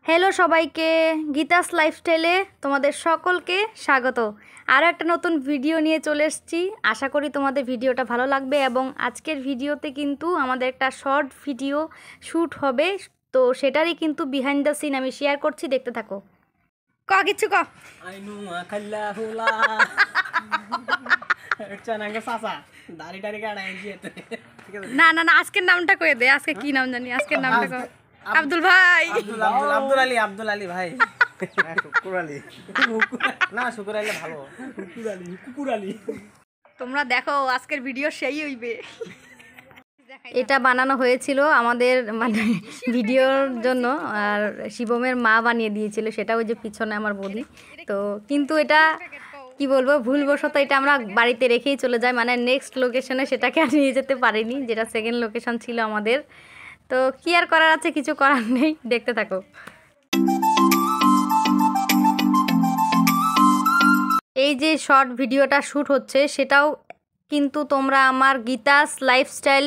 Hello সবাইকে, গীতাস লাইফস্টাইলে তোমাদের সকলকে স্বাগত। আরও একটা নতুন ভিডিও নিয়ে চলে এসেছি। আশা করি তোমাদের ভিডিওটা ভালো লাগবে এবং আজকের ভিডিওতে কিন্তু আমাদের একটা শর্ট ভিডিও শ্যুট হবে, তো সেটারই কিন্তু বিহাইন্ড দ্য সিন আমি শেয়ার করছি, দেখতে থাকো। কিছু না না না, আজকের নামটা কয়ে দে। আজকে কি নাম জানি? আজকের নামটা কো। আব্দুল ভাই, আব্দুল আলী ভাই। শুকুর আলী না, শুকুর আলী ভালো। কুকুর আলী তোমরা দেখো আজকের ভিডিও সেই হইবে। এটা বানানো হয়েছিল আমাদের মানে ভিডিওর জন্য, আর শিবমের মা বানিয়ে দিয়েছিল সেটা, ওই যে পিছনে আমার বলি। তো কিন্তু এটা কি বলবো, ভুলবশত এটা আমরা বাড়িতে রেখেই চলে যাই, মানে নেক্সট লোকেশনে সেটাকে আর নিয়ে যেতে পারিনি, যেটা সেকেন্ড লোকেশন ছিল আমাদের। তো কি আর করার আছে, কিছু করার নেই, দেখতে থাকো। এই যে শর্ট ভিডিওটা শ্যুট হচ্ছে সেটাও কিন্তু তোমরা আমার গীতাস লাইফস্টাইল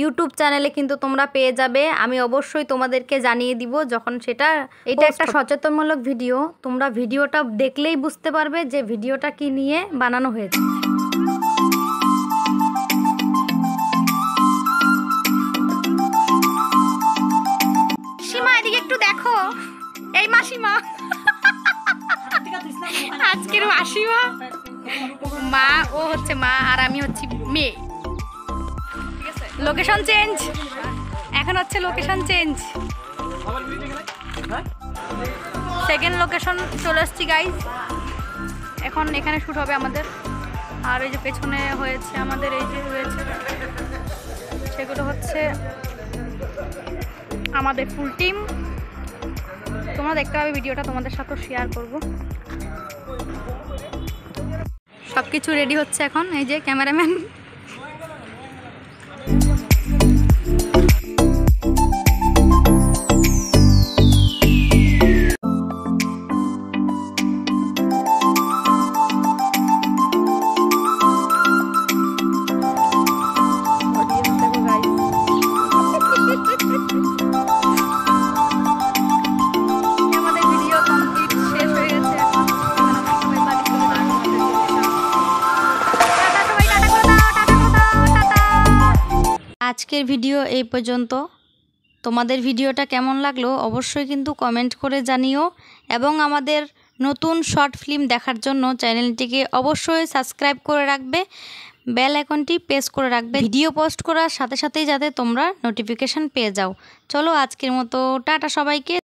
ইউটিউব চ্যানেলে কিন্তু তোমরা পেয়ে যাবে। আমি অবশ্যই তোমাদেরকে জানিয়ে দিব যখন সেটা। এটা একটা সচেতনমূলক ভিডিও, তোমরা ভিডিওটা দেখলেই বুঝতে পারবে যে ভিডিওটা কি নিয়ে বানানো হয়েছে। সীমা এদিকে একটু দেখো, এই মাসিমা, আজকের মাসিমা, মা, ও হচ্ছে মা আর আমি হচ্ছি মেয়ে। লোকেশন চেঞ্জ, এখন হচ্ছে লোকেশন চেঞ্জ, সেকেন্ড লোকেশন চলে এসছি গাইজ। এখন এখানে শ্যুট হবে আমাদের। আর এই যে পেছনে হয়েছে আমাদের, এই যে হয়েছে সেগুলো হচ্ছে আমাদের ফুল টিম। তোমরা দেখতে পাবে ভিডিওটা, তোমাদের সাথে শেয়ার করব। সব কিছু রেডি হচ্ছে এখন, এই যে ক্যামেরাম্যান। আজকের ভিডিও এই পর্যন্ত। তোমাদের ভিডিওটা কেমন লাগলো অবশ্যই কিন্তু কমেন্ট করে জানিও, এবং আমাদের নতুন শর্ট ফিল্ম দেখার জন্য চ্যানেলটিকে অবশ্যই সাবস্ক্রাইব করে রাখবে, বেল আইকনটি প্রেস করে রাখবে, ভিডিও পোস্ট করার সাথে সাথেই যাতে তোমরা নোটিফিকেশান পেয়ে যাও। চলো আজকের মতো টাটা সবাইকে।